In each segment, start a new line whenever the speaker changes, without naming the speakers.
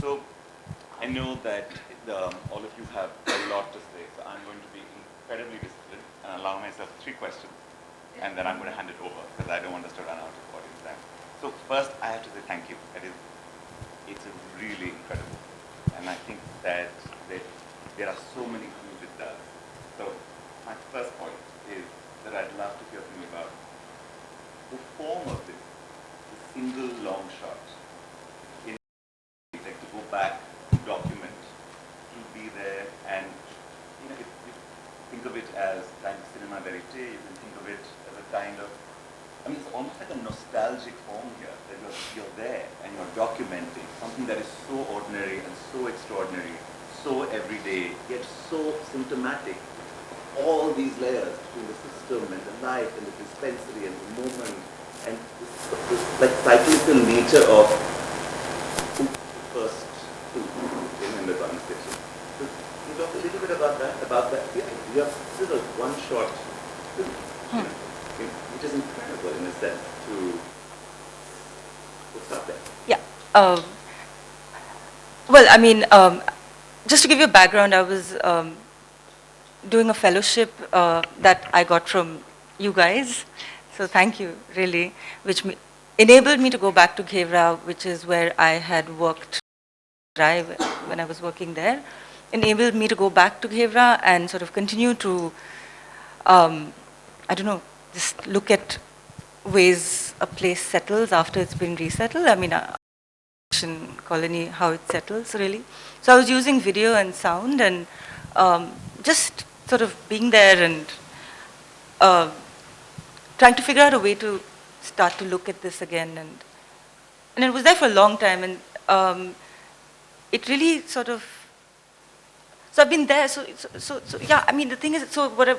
So I know that all of you have a lot to say, so I'm going to be incredibly disciplined and allow myself 3 questions, and then I'm going to hand it over because I don't want us to run out of audience time. So first, I have to say thank you. It's really incredible, and I think that there are so many things it does. So my first point is that I'd love to hear from you about the form of this, the single long shot. Like to go back, document, to be there, and if you think of it as kind of cinema verite, you can think of it as a kind of, it's almost like a nostalgic form here, that you're there and you're documenting something that is so ordinary and so extraordinary, so everyday, yet so symptomatic of all these layers between the system and the life and the dispensary and the moment, and this like cyclical nature of first to in the conversation. So can you talk a little bit about that? You have this is a one-shot film, which is incredible in a sense to start there.
Yeah. Well, just to give you a background, I was doing a fellowship that I got from you guys. So thank you, really, which enabled me to go back to Ghevra, which is where I had worked when I was working there. Enabled me to go back to Ghevra and sort of continue to, just look at ways a place settles after it's been resettled. Colony, how it settles, really. So I was using video and sound and just sort of being there and trying to figure out a way to start to look at this again. And it was there for a long time. And it really sort of, so I've been there. So yeah, the thing is, so what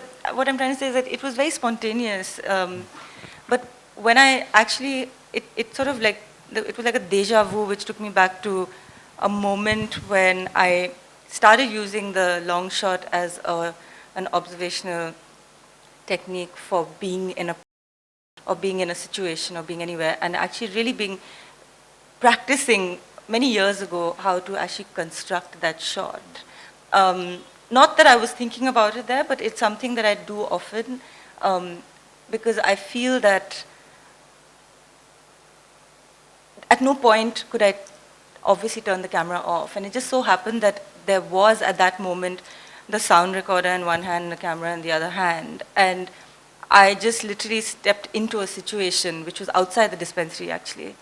I'm trying to say is that it was very spontaneous. But when I actually, it sort of like, it was like a deja vu, which took me back to a moment when I started using the long shot as an observational technique for being in a situation or being anywhere, and actually really practicing many years ago how to actually construct that shot. Not that I was thinking about it there, but it's something that I do often because I feel that at no point could I obviously turn the camera off. And it just so happened that there was at that moment the sound recorder in one hand and the camera in the other hand. And I just literally stepped into a situation which was outside the dispensary actually,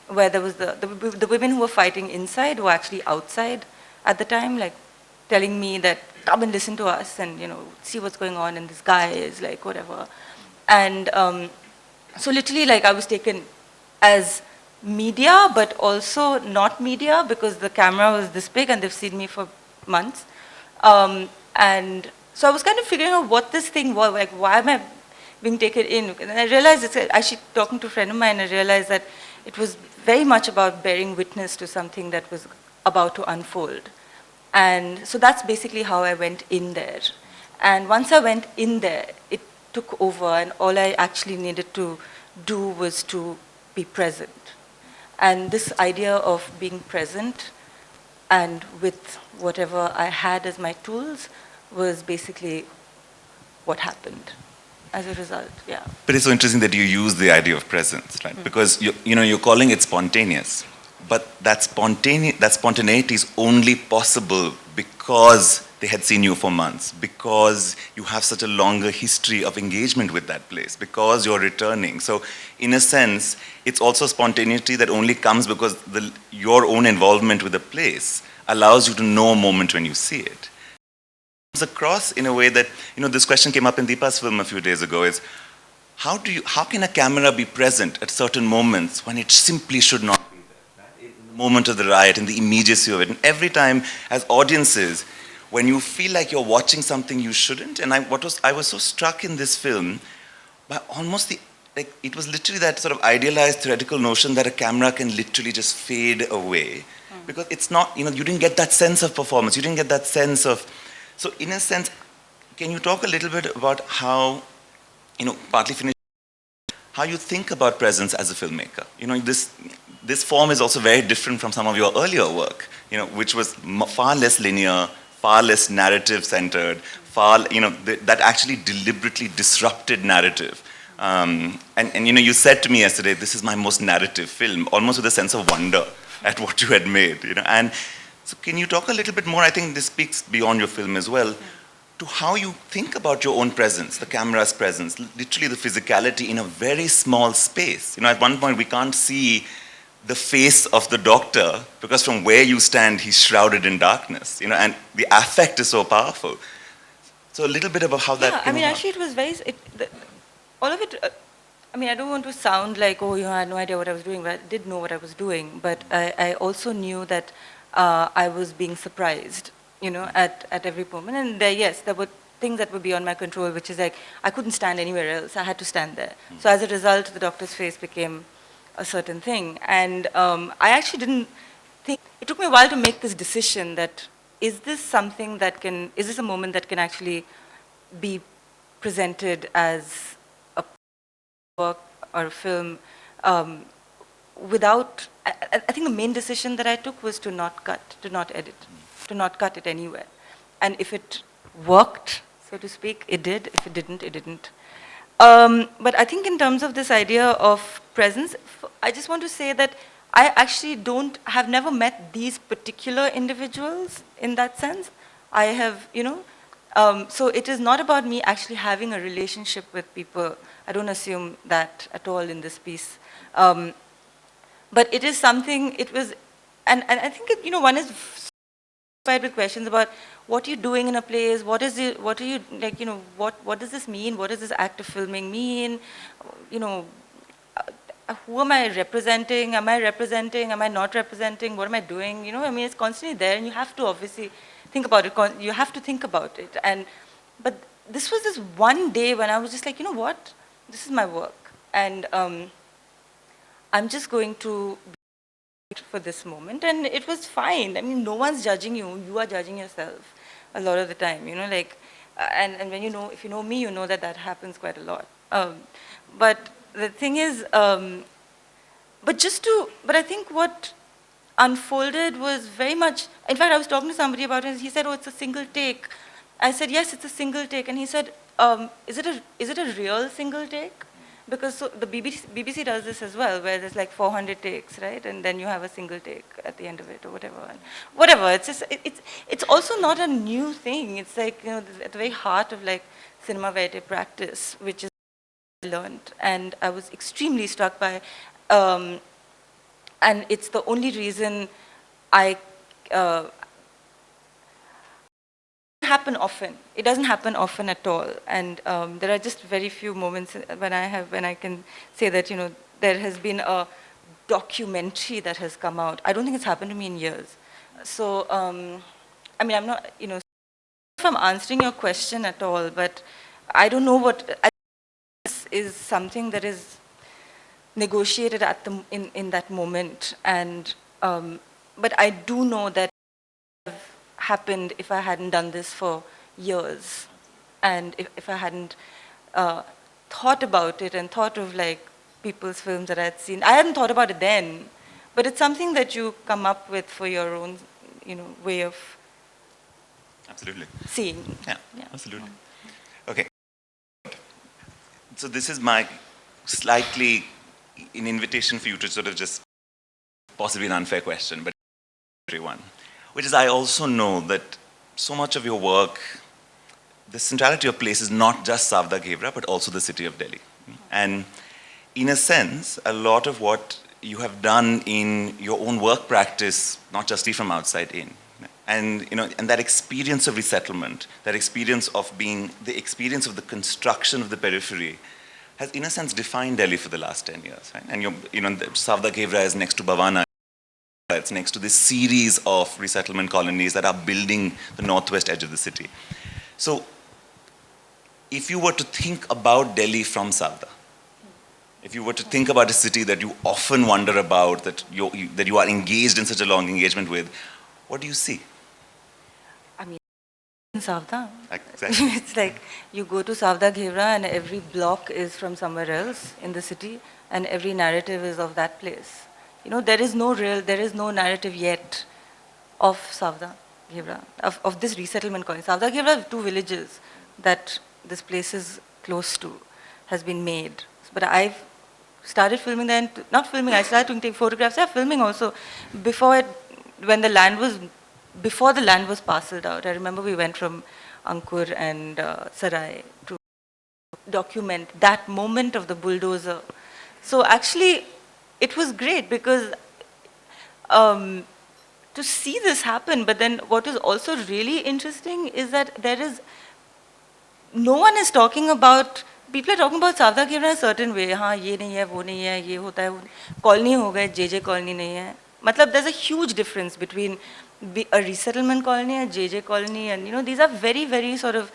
where there was the women who were fighting inside were actually outside at the time, like telling me that come and listen to us and see what's going on, and this guy is like whatever. And so literally like I was taken as media, but also not media, because the camera was this big and they've seen me for months. And so I was kind of figuring out what this thing was, like why am I being taken in? And I realized, it's actually talking to a friend of mine, I realized that it was very much about bearing witness to something that was about to unfold. And so that's basically how I went in there. And once I went in there, it took over, and all I actually needed to do was to be present. And this idea of being present and with whatever I had as my tools was basically what happened as a result, yeah.
But it's so interesting that you use the idea of presence, right? Mm. Because you're calling it spontaneous, but that spontaneity is only possible because they had seen you for months, because you have such a longer history of engagement with that place, because you're returning. So in a sense, it's also spontaneity that only comes because your own involvement with the place allows you to know a moment when you see it. It comes across in a way that, this question came up in Deepa's film a few days ago, is how can a camera be present at certain moments when it simply should not be there? Right? In the moment of the riot, in the immediacy of it. And every time as audiences, when you feel like you're watching something you shouldn't, and I was so struck in this film by almost it was literally that sort of idealized theoretical notion that a camera can literally just fade away. Because it's not, you didn't get that sense of performance, you didn't get that sense of, so in a sense, can you talk a little bit about how, partly finish, how you think about presence as a filmmaker? this form is also very different from some of your earlier work, which was far less linear, far less narrative-centered, that actually deliberately disrupted narrative. And you said to me yesterday, this is my most narrative film, almost with a sense of wonder at what you had made. And so can you talk a little bit more? I think this speaks beyond your film as well, to how you think about your own presence, the camera's presence, literally the physicality in a very small space. At one point we can't see the face of the doctor because from where you stand, he's shrouded in darkness. And the affect is so powerful. So a little bit about how that came about.
Actually it was very, all of it, I don't want to sound like, I had no idea what I was doing, but I did know what I was doing. But I also knew that I was being surprised, at every moment. And there were things that were beyond my control, which is like, I couldn't stand anywhere else. I had to stand there. So as a result, the doctor's face became a certain thing. And I actually didn't think, it took me a while to make this decision that, is this a moment that can actually be presented as a work or a film without, I think the main decision that I took was to not cut, to not edit, to not cut it anywhere. And if it worked, so to speak, it did. If it didn't, it didn't. But I think in terms of this idea of presence, I just want to say that I actually have never met these particular individuals in that sense. I have, so it is not about me actually having a relationship with people. I don't assume that at all in this piece. But it is something, and I think, one is satisfied with questions about what you're doing in a place, what are you, like, what does this mean? What does this act of filming mean? Who am I representing? Am I representing? Am I not representing? What am I doing? It's constantly there, and you have to obviously think about it. You have to think about it. But this was this one day when I was just like, you know what? This is my work, and I'm just going to be for this moment, and it was fine. No one's judging you. You are judging yourself a lot of the time. And when if you know me, you know that happens quite a lot. But the thing is, but I think what unfolded was very much, in fact, I was talking to somebody about it, and he said, oh, it's a single take. I said, yes, it's a single take. And he said, is it a real single take? Because the BBC does this as well, where there's like 400 takes, right? And then you have a single take at the end of it, or whatever. And whatever, it's also not a new thing. It's like, at the very heart of like cinema verite practice, which is learned, and I was extremely struck by, and it's the only reason happen often. It doesn't happen often at all, and there are just very few moments when I can say that there has been a documentary that has come out. I don't think it's happened to me in years. So I'm not if I'm answering your question at all, but I don't know what. Is something that is negotiated in that moment, and but I do know that it would have happened if I hadn't done this for years, and if I hadn't thought about it and thought of like people's films that I had seen. I hadn't thought about it then, but it's something that you come up with for your own way of
absolutely
seeing.
Yeah. Absolutely. Okay. So this is my slightly an invitation for you to sort of just possibly an unfair question, but everyone, which is I also know that so much of your work, the centrality of place is not just Savda-Ghevra, but also the city of Delhi. And in a sense, a lot of what you have done in your own work practice, not just see from outside in, and and that experience of resettlement, that experience of the experience of the construction of the periphery, has in a sense defined Delhi for the last 10 years. Right? And Savda-Ghevra is next to Bhavana. It's next to this series of resettlement colonies that are building the northwest edge of the city. So, if you were to think about Delhi from Savda, if you were to think about a city that you often wonder about, that you are engaged in such a long engagement with, what do you see?
In Savda.
Exactly.
It's like you go to Savda-Ghevra and every block is from somewhere else in the city, and every narrative is of that place. there is no narrative yet of Savda-Ghevra, of this resettlement colony. Savda-Ghevra, two villages that this place is close to, has been made. But I've started filming there, and not filming, I started to take photographs. Yeah, filming also. When the land was, before the land was parceled out, I remember we went from Ankur and Sarai to document that moment of the bulldozer. So actually, it was great because um, to see this happen, but then what is also really interesting is that no one is talking about, people are talking about Savda-Ghevra in a certain way. हाँ ये नहीं है, वो नहीं है, ये होता है, वो colony हो गए, JJ colony नहीं है. मतलब there's a huge difference between a resettlement colony, a JJ colony, and these are very, very sort of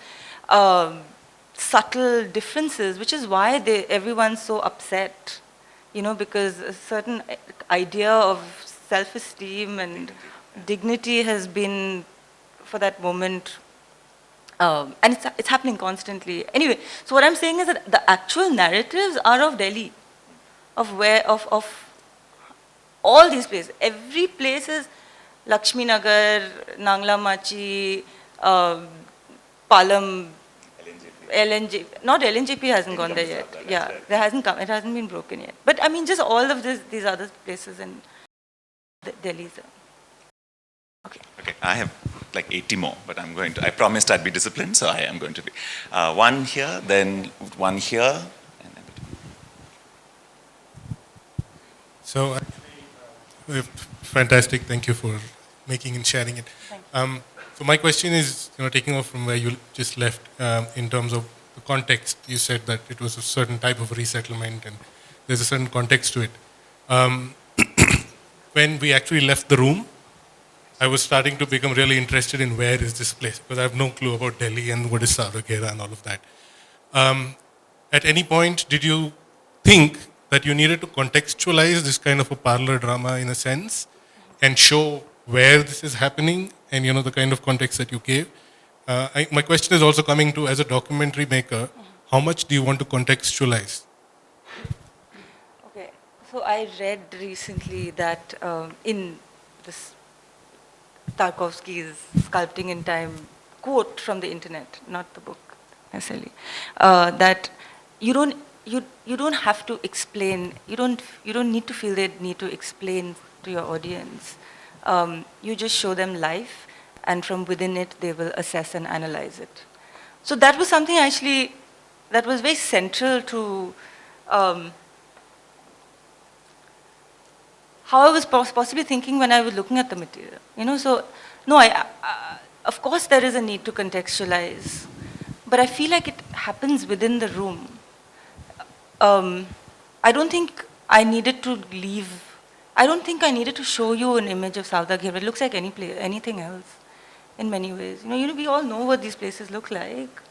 subtle differences, which is why everyone's so upset, because a certain idea of self-esteem and dignity has been, for that moment, and it's happening constantly. Anyway, so what I'm saying is that the actual narratives are of Delhi, of all these places. Every place is Lakshmi Nagar, Nangla Machi, Palam, LNJ. Not LNJP hasn't gone there yet. Yeah, there hasn't come. It hasn't been broken yet. But I mean, just all of these other places in Delhi's. Okay.
Okay, I have like 80 more, but I promised I'd be disciplined, so I am going to be. One here, then one here, and then.
So, fantastic. Thank you for making and sharing it. So my question is, taking off from where you just left, in terms of the context, you said that it was a certain type of resettlement and there's a certain context to it. When we actually left the room, I was starting to become really interested in where is this place, because I have no clue about Delhi and what is Savda-Ghevra and all of that. At any point, did you think that you needed to contextualize this kind of a parlor drama in a sense and show where this is happening and the kind of context that you gave? My question is also coming to, as a documentary maker, how much do you want to contextualize?
Okay, so I read recently that in this Tarkovsky's Sculpting in Time quote from the internet, not the book necessarily, that you don't have to explain, you don't need to feel the need to explain to your audience. You just show them life, and from within it they will assess and analyze it. So that was something actually that was very central to how I was possibly thinking when I was looking at the material. So no, of course there is a need to contextualize, but I feel like it happens within the room. I don't think I needed to leave. I don't think I needed to show you an image of Savda-Ghevra. It looks like anything else in many ways. We all know what these places look like.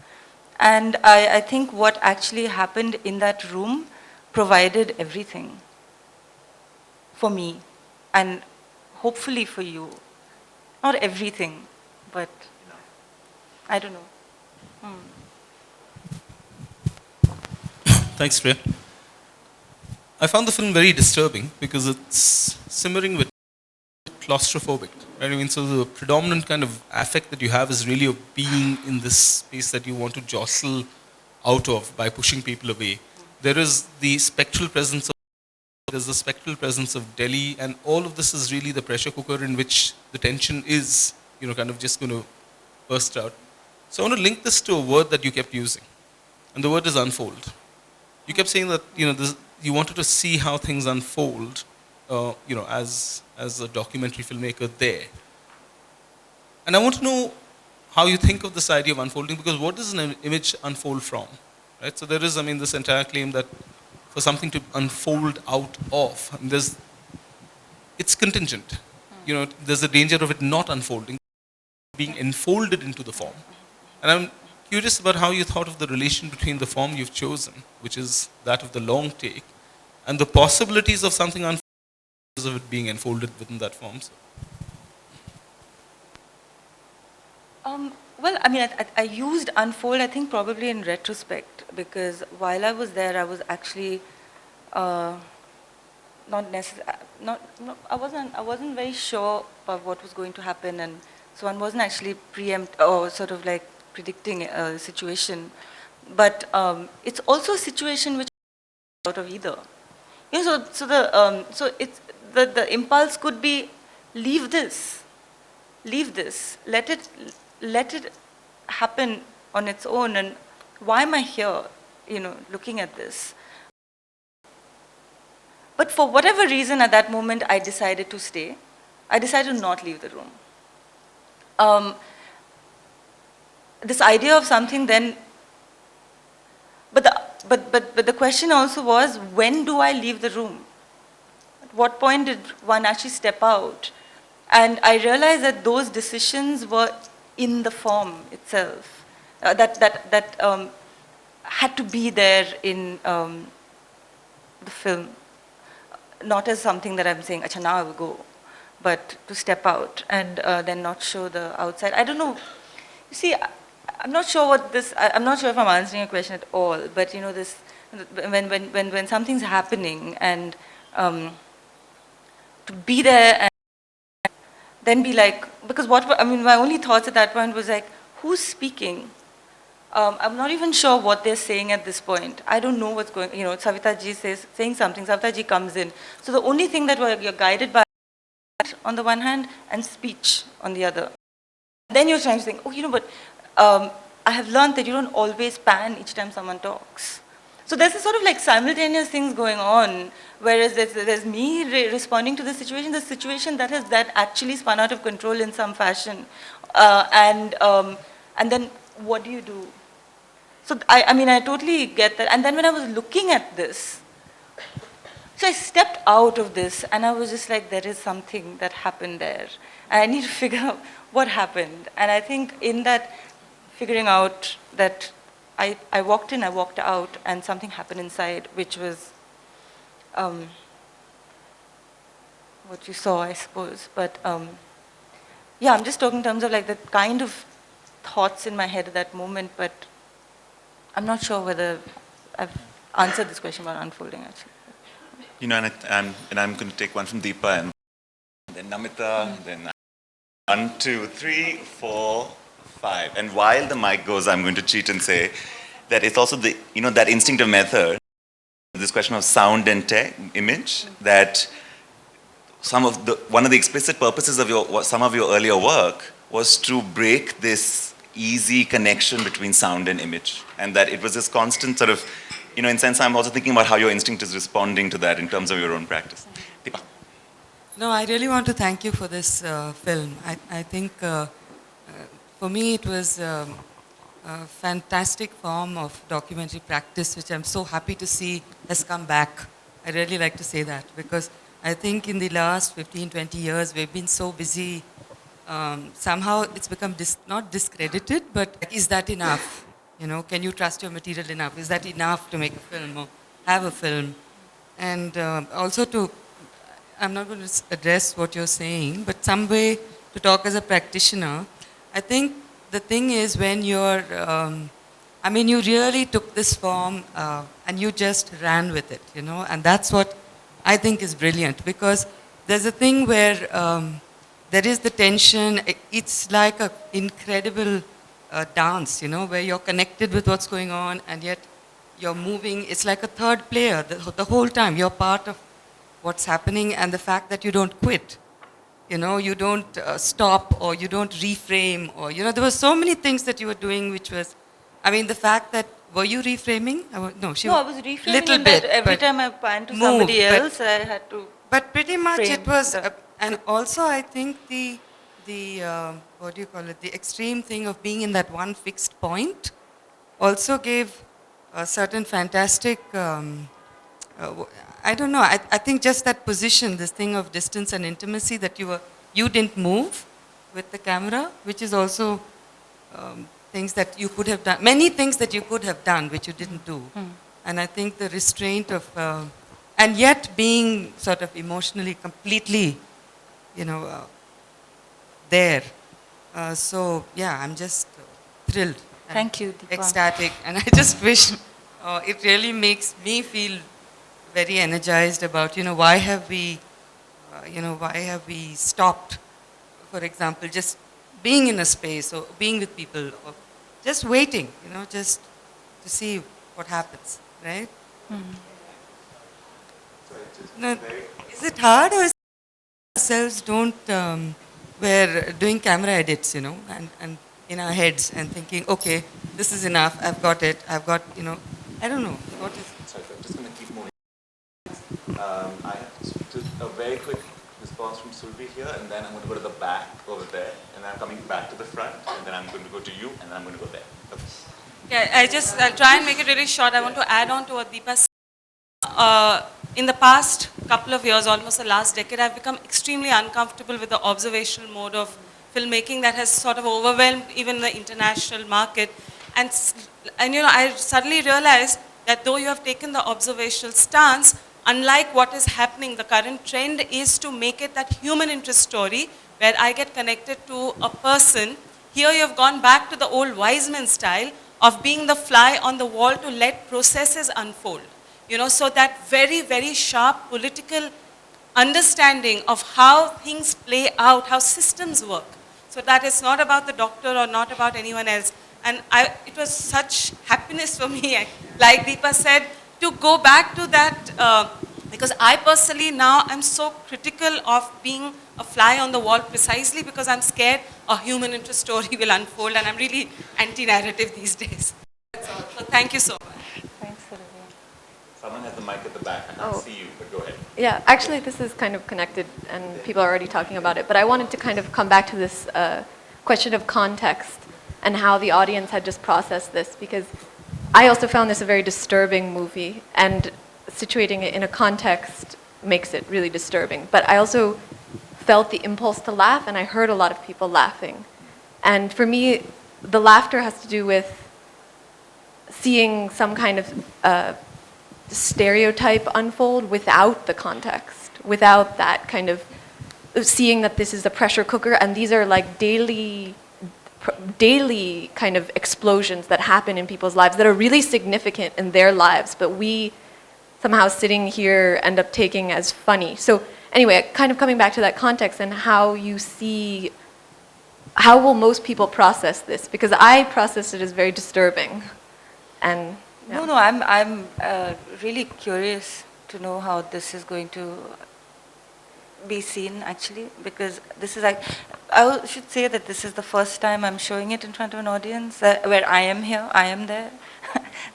And I think what actually happened in that room provided everything for me, and hopefully for you. Not everything, but I don't know.
Thanks, Priya. I found the film very disturbing because it's simmering with claustrophobic. Right? I mean, so the predominant kind of affect that you have is really of being in this space that you want to jostle out of by pushing people away. There is the spectral presence of Delhi, and all of this is really the pressure cooker in which the tension is, kind of just going to burst out. So I want to link this to a word that you kept using, and the word is unfold. You kept saying that, you wanted to see how things unfold, as a documentary filmmaker there. And I want to know how you think of this idea of unfolding, because what does an image unfold from? Right? So there is, this entire claim that for something to unfold out of, it's contingent. There's a danger of it not unfolding, being enfolded into the form. And I'm curious about how you thought of the relation between the form you've chosen, which is that of the long take, and the possibilities of something unfolding of it being enfolded within that form. So.
Well, I used unfold, I think, probably in retrospect, because while I was there, I was actually not necessarily, I wasn't very sure of what was going to happen, and so one wasn't actually or sort of like predicting a situation. But it's also a situation which out of either. You know, so it's the impulse could be leave this, let it happen on its own, and why am I here, you know, looking at this? But for whatever reason at that moment, I decided to stay. I decided to not leave the room. This idea of something then, but the question also was, when do I leave the room? At what point did one actually step out? And I realized that those decisions were in the form itself, that had to be there in the film, not as something that I'm saying, acha, now I will go, but to step out and then not show the outside. I don't know. You see, I'm not sure what this. I'm not sure if I'm answering your question at all. But you know, this when something's happening and to be there and then be like, because what I mean, my only thoughts at that point was like, who's speaking? I'm not even sure what they're saying at this point. I don't know what's going. You know, Savita ji saying something. Savita ji comes in. So the only thing that you're guided by on the one hand and speech on the other. Then you're trying to think, oh, you know, but I have learned that you don't always pan each time someone talks. So there's a sort of like simultaneous things going on, whereas there's me responding to the situation that actually spun out of control in some fashion, and then what do you do? So I mean, I totally get that. And then when I was looking at this, so I stepped out of this and I was just like, there is something that happened there. And I need to figure out what happened. And I think in that figuring out that I walked in, I walked out, and something happened inside, which was what you saw, I suppose. But yeah, I'm just talking in terms of like the kind of thoughts in my head at that moment, but I'm not sure whether I've answered this question about unfolding, actually.
You know, and I'm going to take one from Deepa, and then Namita, then 1, 2, 3, 4, 5. And while the mic goes, I'm going to cheat and say that it's also the, you know, that instinctive method, this question of sound and image, that one of the explicit purposes of some of your earlier work was to break this easy connection between sound and image, and that it was this constant sort of, you know, in sense, I'm also thinking about how your instinct is responding to that in terms of your own practice. Deepa.
No, I really want to thank you for this film. I think for me it was a fantastic form of documentary practice, which I'm so happy to see has come back. I really like to say that, because I think in the last 15, 20 years, we've been so busy. Somehow it's become not discredited, but is that enough? You know, can you trust your material enough? Is that enough to make a film or have a film? And also I'm not going to address what you're saying, but some way to talk as a practitioner. I think the thing is when you're, I mean, you really took this form and you just ran with it, you know, and that's what I think is brilliant, because there's a thing where there is the tension. It's like an incredible dance, you know, where you're connected with what's going on and yet you're moving. It's like a third player the whole time. You're part of what's happening, and the fact that you don't quit. You know, you don't stop, or you don't reframe, or, you know, there were so many things that you were doing, which was, I mean, the fact that, were you reframing? No,
I was reframing
little
in
bit,
that every time I panned to somebody else, I had to.
But pretty much
frame
it was,
the-
and also I think the what do you call it, the extreme thing of being in that one fixed point also gave a certain fantastic, I don't know, I think just that position, this thing of distance and intimacy, that you didn't move with the camera, which is also things that you could have done, many things that you could have done, which you didn't do. And I think the restraint of, and yet being sort of emotionally completely, you know, there. So yeah, I'm just thrilled. and
Thank you, Deepa.
Ecstatic, and I just wish it really makes me feel very energized about, why have we, why have we stopped, for example, just being in a space or being with people or just waiting, just to see what happens, right? No, is it hard or is it ourselves don't, we're doing camera edits, and in our heads and thinking, okay, this is enough, I've got it, I've got, I don't know, what is...
Sorry, I'm just going to keep moving. I have just a very quick response from Sulvi here, and then I'm going to go to the back over there, and then I'm coming back to the front, and then I'm going to go to you, and then I'm going to go there. Okay.
Yeah, I'll try and make it really short. I want to add on to what Deepa said. In the past couple of years, almost the last decade, I've become extremely uncomfortable with the observational mode of filmmaking that has sort of overwhelmed even the international market. And I suddenly realized that though you have taken the observational stance, unlike what is happening, the current trend is to make it that human interest story where I get connected to a person. Here you have gone back to the old Wiseman style of being the fly on the wall to let processes unfold. So that very, very sharp political understanding of how things play out, how systems work. So that it's not about the doctor or not about anyone else. And it was such happiness for me, like Deepa said, to go back to that, because I personally now am so critical of being a fly on the wall precisely because I'm scared a human interest story will unfold, and I'm really anti-narrative these days. That's all. So thank you so much.
Thanks, Olivia.
Someone has the mic at the back. I can't see you, but go ahead.
Yeah, actually this is kind of connected and people are already talking about it, but I wanted to kind of come back to this question of context and how the audience had just processed this, because I also found this a very disturbing movie, and situating it in a context makes it really disturbing. But I also felt the impulse to laugh, and I heard a lot of people laughing. And for me, the laughter has to do with seeing some kind of stereotype unfold without the context, without that kind of seeing that this is a pressure cooker, and these are like daily kind of explosions that happen in people's lives that are really significant in their lives, but we somehow sitting here end up taking as funny. So anyway, kind of coming back to that context and how you see, how will most people process this? Because I processed it as very disturbing. And yeah.
No, I'm really curious to know how this is going to be seen actually, because this is like, I should say that this is the first time I'm showing it in front of an audience where I am here, I am there.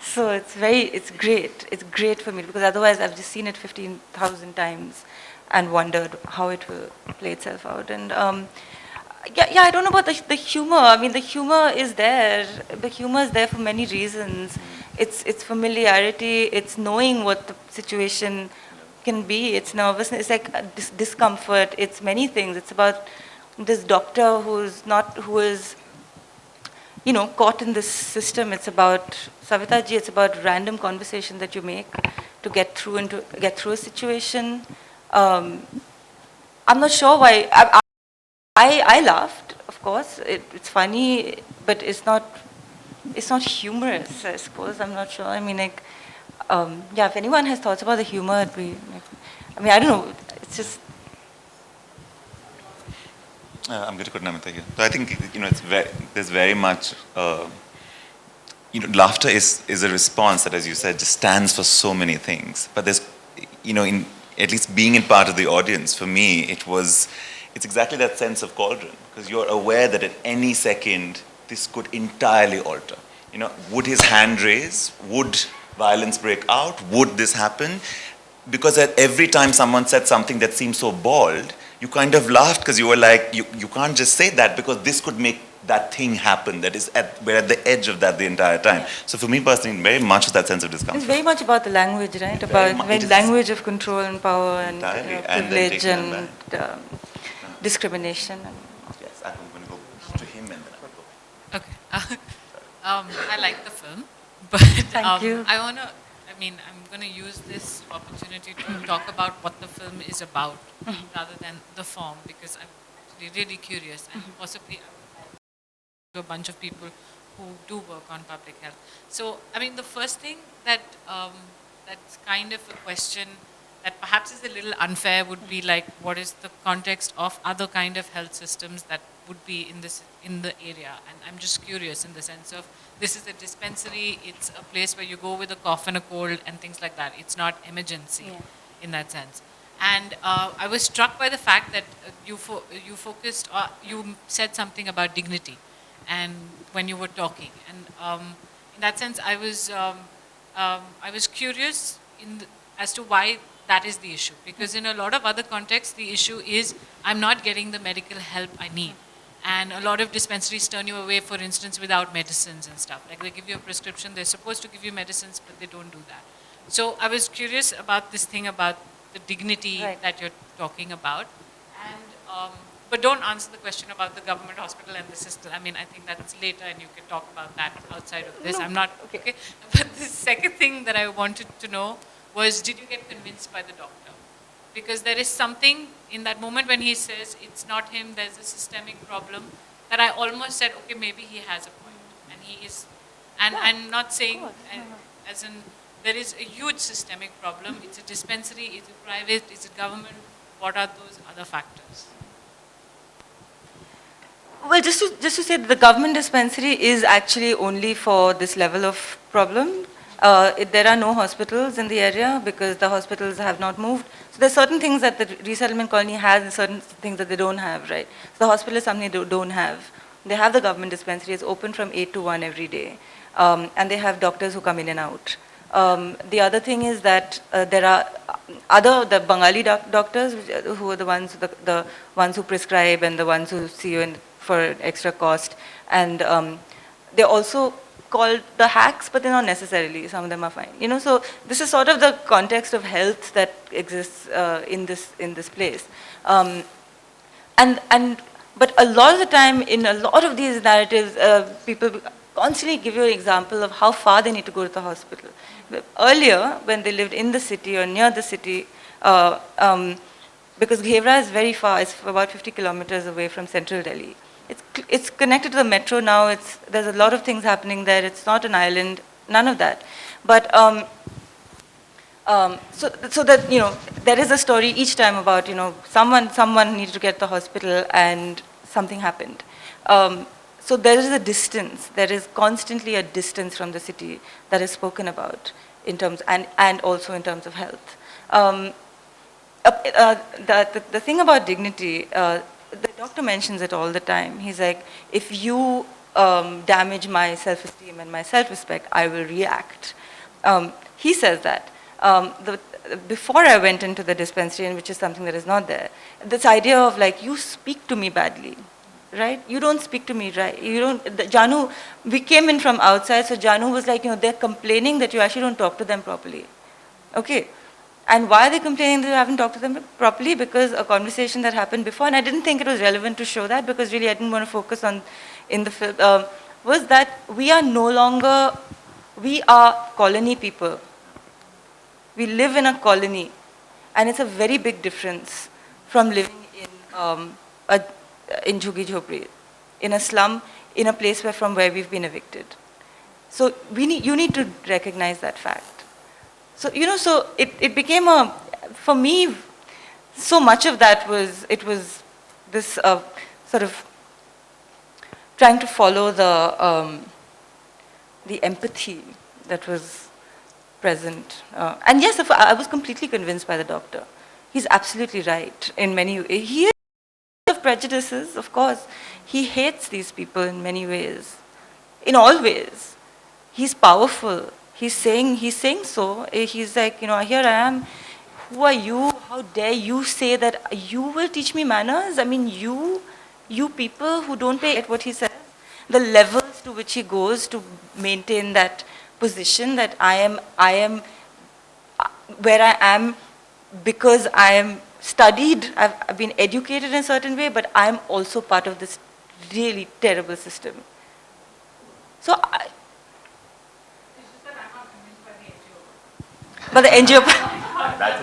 So it's great for me, because otherwise I've just seen it 15,000 times and wondered how it will play itself out. And yeah, I don't know about the humor. I mean, the humor is there. The humor is there for many reasons. It's familiarity, it's knowing what the situation can be, it's nervousness, it's like discomfort, it's many things. It's about this doctor who is caught in this system. It's about Savitaji, it's about random conversation that you make to get through a situation. I'm not sure why. I laughed, of course. It's funny, but it's not humorous, I suppose. I'm not sure. I mean, like, yeah, if anyone has thoughts about the humor, it'd be, I mean, I don't know. It's just.
I'm going to put Namita here. So I think, there's very much, laughter is a response that, as you said, just stands for so many things. But there's, in at least being in part of the audience, for me, it's exactly that sense of cauldron, because you're aware that at any second, this could entirely alter. Would his hand raise? Would violence break out? Would this happen? Because at every time someone said something that seemed so bald, you kind of laughed because you were like, you can't just say that because this could make that thing happen. We're at the edge of that the entire time. So for me personally, very much of that sense of discomfort.
It's very much about the language, right? About language of control and power and privilege and discrimination.
Yes, I'm going to go to him and then I'll go.
Okay. I like the film, but
Thank you.
I'm going to use this opportunity to talk about what the film is about rather than the form, because I'm actually really curious and possibly to a bunch of people who do work on public health. So, the first thing that that's kind of a question that perhaps is a little unfair would be like, what is the context of other kind of health systems that would be in the area? And I'm just curious in the sense of, this is a dispensary, it's a place where you go with a cough and a cold and things like that. It's not emergency in that sense. And I was struck by the fact that you said something about dignity, and when you were talking, and in that sense, I was curious as to why that is the issue, because in a lot of other contexts, the issue is I'm not getting the medical help I need. And a lot of dispensaries turn you away, for instance, without medicines and stuff. Like they give you a prescription, they're supposed to give you medicines, but they don't do that. So I was curious about this thing about the dignity that you're talking about. And, but don't answer the question about the government hospital and the system. I mean, I think that's later and you can talk about that outside of this. No. I'm not, okay. But the second thing that I wanted to know was, did you get convinced by the doctor? Because there is something in that moment when he says it's not him, there's a systemic problem, that I almost said, okay, maybe he has a point. And he is, and I'm not saying, as in, there is a huge systemic problem. It's a dispensary, is it private, is it government? What are those other factors?
Well, just to say that the government dispensary is actually only for this level of problem. There are no hospitals in the area because the hospitals have not moved. So there's certain things that the resettlement colony has and certain things that they don't have, right? So the hospital is something they don't have. They have the government dispensary. It's open from 8 to 1 every day. And they have doctors who come in and out. The other thing is that there are the Bengali doctors who are the ones who prescribe and the ones who see you for extra cost. And they're also called the hacks, but they're not necessarily. Some of them are fine. You know, so this is sort of the context of health that exists in this place. But a lot of the time, in a lot of these narratives, people constantly give you an example of how far they need to go to the hospital. Earlier, when they lived in the city or near the city, because Ghevra is very far, it's about 50 kilometers away from central Delhi. It's connected to the metro now. There's a lot of things happening there. It's not an island, none of that. But so that, you know, there is a story each time about, you know, someone needed to get to the hospital and something happened. So there is a distance. There is constantly a distance from the city that is spoken about in terms, and also in terms of health. The thing about dignity, the doctor mentions it all the time. He's like, if you damage my self-esteem and my self-respect, I will react. He says that. Before I went into the dispensary, and which is something that is not there, this idea of like, you speak to me badly, right? You don't speak to me right. You don't, Janu, we came in from outside, so Janu was like, you know, they're complaining that you actually don't talk to them properly. Okay. And why are they complaining that you haven't talked to them properly? Because a conversation that happened before, and I didn't think it was relevant to show that because really I didn't want to focus on in the film, was that we are no longer, we are colony people. We live in a colony, and it's a very big difference from living in Jhuggi Jhopri, in a slum, in a place from where we've been evicted. So you need to recognize that fact. So, you know, so it became for me, so much of that was this sort of trying to follow the empathy that was present. And yes, I was completely convinced by the doctor. He's absolutely right in many ways. He has a lot of prejudices, of course. He hates these people in many ways, in all ways. He's powerful. He's saying so. He's like, you know, here I am. Who are you? How dare you say that you will teach me manners? I mean, you people who don't pay at what he says. The levels to which he goes to maintain that position that I am where I am because I am studied, I've been educated in a certain way, but I'm also part of this really terrible system. So but the NGO.
That's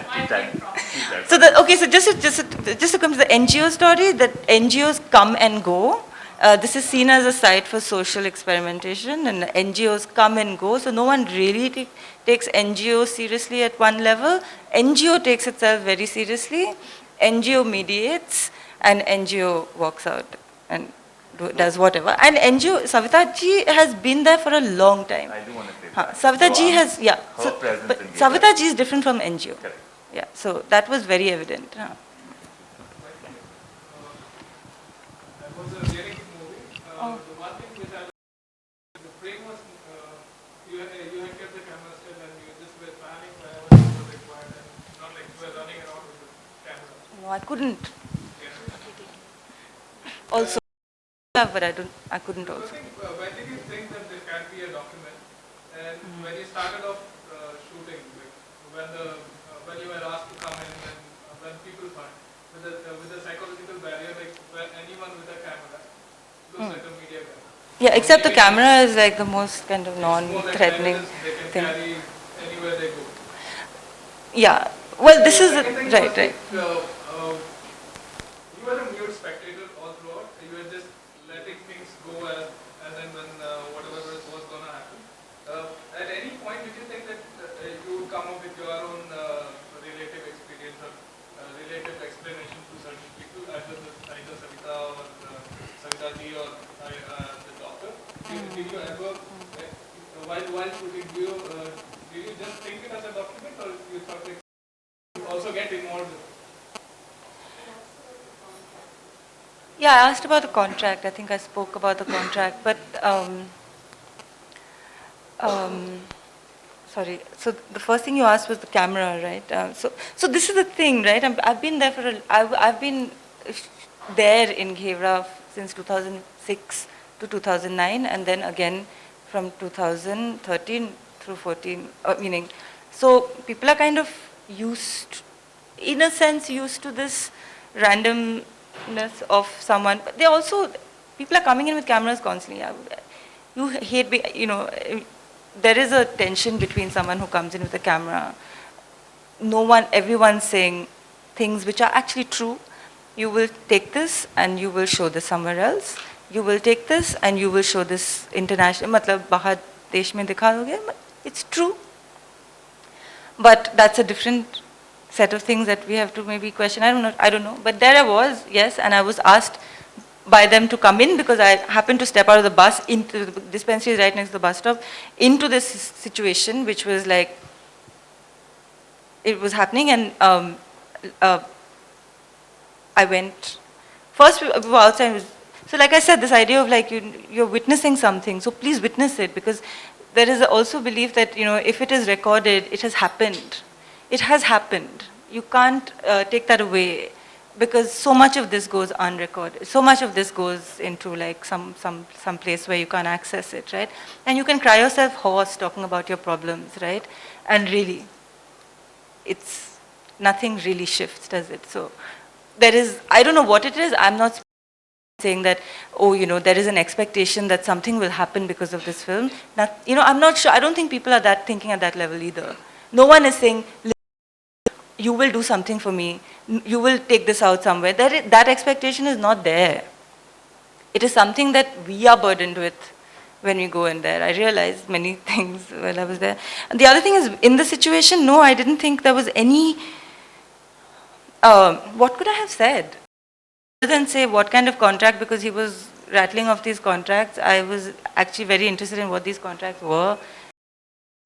a
So so just to come to the NGO story, that NGOs come and go. This is seen as a site for social experimentation, and NGOs come and go, so no one really takes NGO seriously at one level. NGO takes itself very seriously, NGO mediates, and NGO walks out and does whatever. And NGO, Savita ji has been there for a long time.
I do want to say that.
Savita ji has, yeah.
Her presence
But
in Ghevra.
Savita ji is different from NGO.
Correct.
Yeah, so that was very evident.
That was a really good movie. The one thing which I liked, the frame was, you had kept the camera still and you just were panning wherever it was required and not like you were running around with the camera.
No, I couldn't. Also, but I couldn't also.
When did you think that there can be a document? And when you started off shooting, like when you were asked to come in and when people find, with the psychological barrier, like when anyone with a camera looks like a media guy.
Yeah, except the camera is like the most kind of
More like
non-threatening
they can
thing.
carry anywhere they go.
Yeah, well, this is,
Second thing
right,
was,
right.
You were a mute spectator all throughout. You were just letting things go and then when whatever was going to happen. At any point, did you think that you would come up with your own relative experience or relative explanation to certain people, either Savita or Savita ji or the doctor? Did you ever, while shooting, did you just think it as a document or you thought like, you also get involved?
Yeah, I asked about the contract. I think I spoke about the contract, but sorry. So the first thing you asked was the camera, right? So this is the thing, right? I've been there I've been there in Ghevra since 2006 to 2009, and then again from 2013 through 14. Meaning, so people are kind of in a sense, used to this randomness of someone. But they also, people are coming in with cameras constantly. You hate, there is a tension between someone who comes in with a camera. Everyone's saying things which are actually true. You will take this and you will show this somewhere else. You will take this and you will show this international, matlab bahar desh mein dikhaoge. It's true. But that's a different set of things that we have to maybe question. I don't know. But there I was, yes, and I was asked by them to come in because I happened to step out of the bus into the dispensary right next to the bus stop, into this situation which was like, it was happening, and I went, first we were outside, so like I said, this idea of like you're witnessing something, so please witness it, because there is also belief that, if it is recorded, it has happened. It has happened. You can't take that away, because so much of this goes unrecorded. So much of this goes into like some place where you can't access it, right? And you can cry yourself hoarse talking about your problems, right? And really, nothing really shifts, does it? So there is, I don't know what it is. I'm not saying that, there is an expectation that something will happen because of this film. I'm not sure. I don't think people are thinking at that level either. No one is saying, you will do something for me, you will take this out somewhere. That expectation is not there. It is something that we are burdened with when we go in there. I realized many things while I was there. And the other thing is, in the situation, no, I didn't think there was any, what could I have said? Other than say what kind of contract, because he was rattling off these contracts, I was actually very interested in what these contracts were,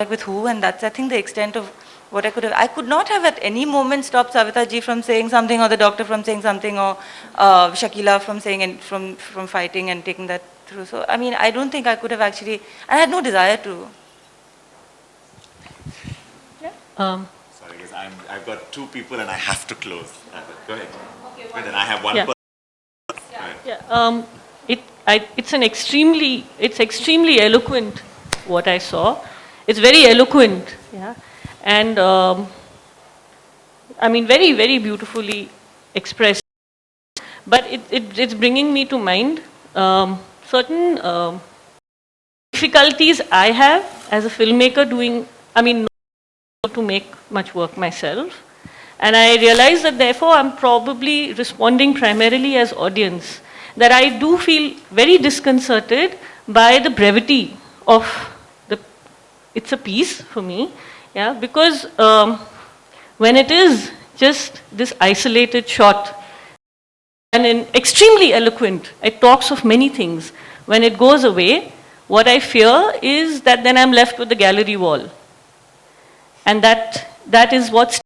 with who, and that's, I think, the extent of what I could have. I could not have at any moment stopped Savita ji from saying something, or the doctor from saying something, or Shakila from saying and from fighting and taking that through. So, I mean, I don't think I could have actually, and I had no desire to. Yeah.
Sorry, guys, I've got two people and I have to close. Go ahead. Okay, but then I have one person.
Yeah. It's extremely eloquent what I saw. It's very eloquent, yeah, and I mean very, very beautifully expressed. But it's bringing me to mind certain difficulties I have as a filmmaker not to make much work myself. And I realize that therefore I'm probably responding primarily as audience. that I do feel very disconcerted by the brevity of the, it's a piece for me, yeah, because when it is just this isolated shot, and extremely eloquent, it talks of many things. When it goes away, what I fear is that then I'm left with the gallery wall. And that is what's...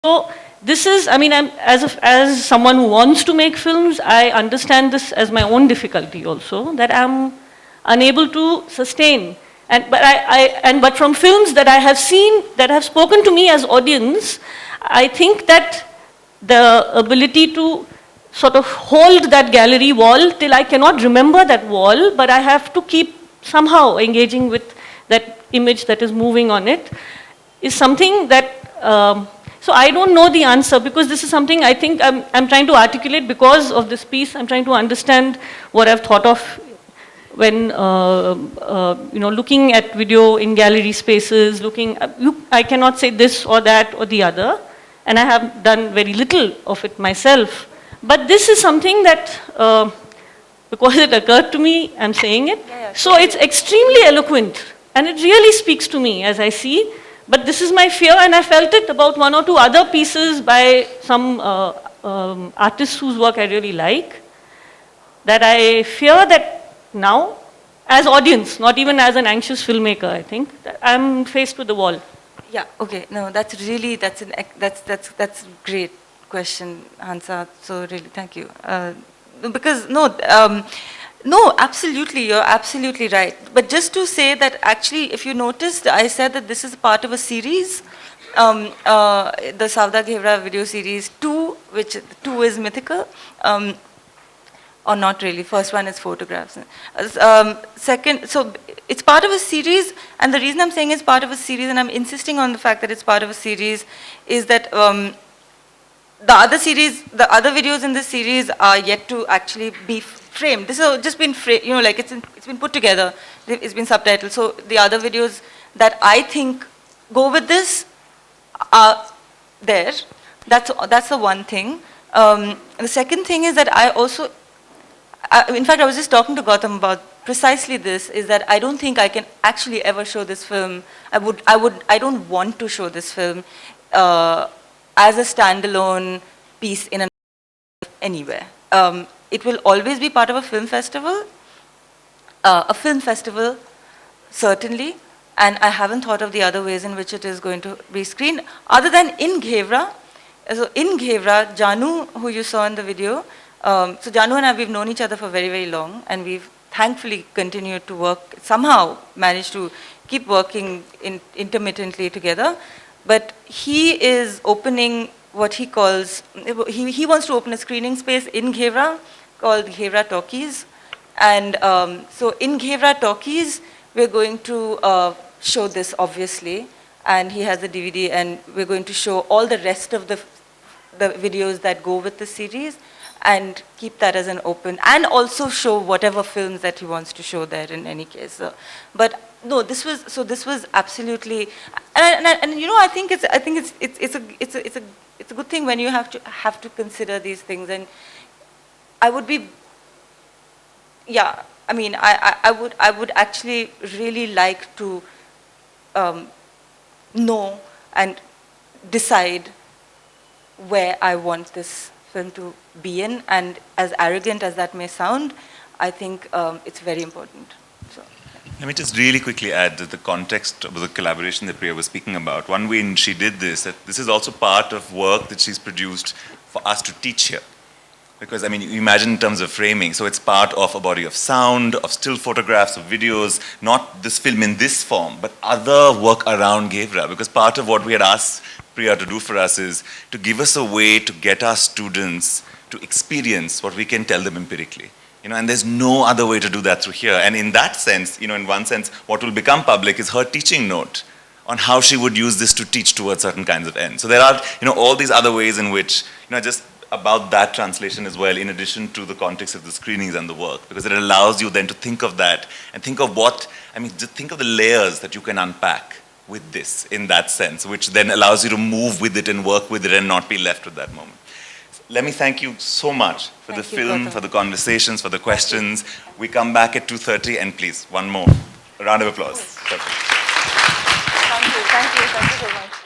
So this is, I mean, as someone who wants to make films, I understand this as my own difficulty also, that I'm unable to sustain. But from films that I have seen, that have spoken to me as audience, I think that the ability to sort of hold that gallery wall till I cannot remember that wall, but I have to keep somehow engaging with that image that is moving on it, is something that, so I don't know the answer, because this is something I think I'm trying to articulate because of this piece. I'm trying to understand what I've thought of when, looking at video in gallery spaces, I cannot say this or that or the other, and I have done very little of it myself. But this is something that, because it occurred to me, I'm saying it. So it's extremely eloquent, and it really speaks to me as I see. But this is my fear, and I felt it about one or two other pieces by some artists whose work I really like, that I fear that now, as audience, not even as an anxious filmmaker, I think, that I'm faced with the wall.
Yeah, okay, no, that's great question, Hansa, so really thank you. Because, no, absolutely, you're absolutely right. But just to say that actually, if you noticed, I said that this is part of a series, the Savda-Ghevra video series 2, which 2 is mythical, or not really, first one is photographs. Second, so it's part of a series, and the reason I'm saying it's part of a series, and I'm insisting on the fact that it's part of a series, is that the other videos in this series are yet to actually be framed. This has just been framed, like it's been put together, it's been subtitled. So the other videos that I think go with this are there. That's the one thing. The second thing is that I also, in fact, I was just talking to Gautam about precisely this, is that I don't think I can actually ever show this film. I don't want to show this film as a standalone piece in anywhere. It will always be part of a film festival, certainly, and I haven't thought of the other ways in which it is going to be screened, other than in Ghevra. So in Ghevra, Janu, who you saw in the video, so Janu and I, we've known each other for very, very long, and we've thankfully continued to work, somehow managed to keep working intermittently together. But he is opening what he calls, he wants to open a screening space in Ghevra called Ghevra Talkies. And so in Ghevra Talkies, we're going to show this, obviously. And he has a DVD, and we're going to show all the rest of the videos that go with the series, and keep that as an open, and also show whatever films that he wants to show there in any case. But no, this was absolutely, and I think it's a good thing when you have to consider these things. And I would be, yeah, I mean, I would actually really like to know and decide where I want this film to be in, and as arrogant as that may sound, I think it's very important. So.
Let me just really quickly add that the context of the collaboration that Priya was speaking about. One way she did this, that this is also part of work that she's produced for us to teach here. Because, I mean, you imagine in terms of framing, so it's part of a body of sound, of still photographs, of videos, not this film in this form, but other work around Ghevra. Because part of what we had asked Priya to do for us is to give us a way to get our students to experience what we can tell them empirically. And there's no other way to do that through here. And in that sense, in one sense, what will become public is her teaching note on how she would use this to teach towards certain kinds of ends. So there are, all these other ways in which, just about that translation as well, in addition to the context of the screenings and the work, because it allows you then to think of that and think of just think of the layers that you can unpack with this in that sense, which then allows you to move with it and work with it and not be left with that moment. let me thank you so much for the film, for the conversations, for the questions. We come back at 2:30, and please, one more. A round of applause.
Thank you so much.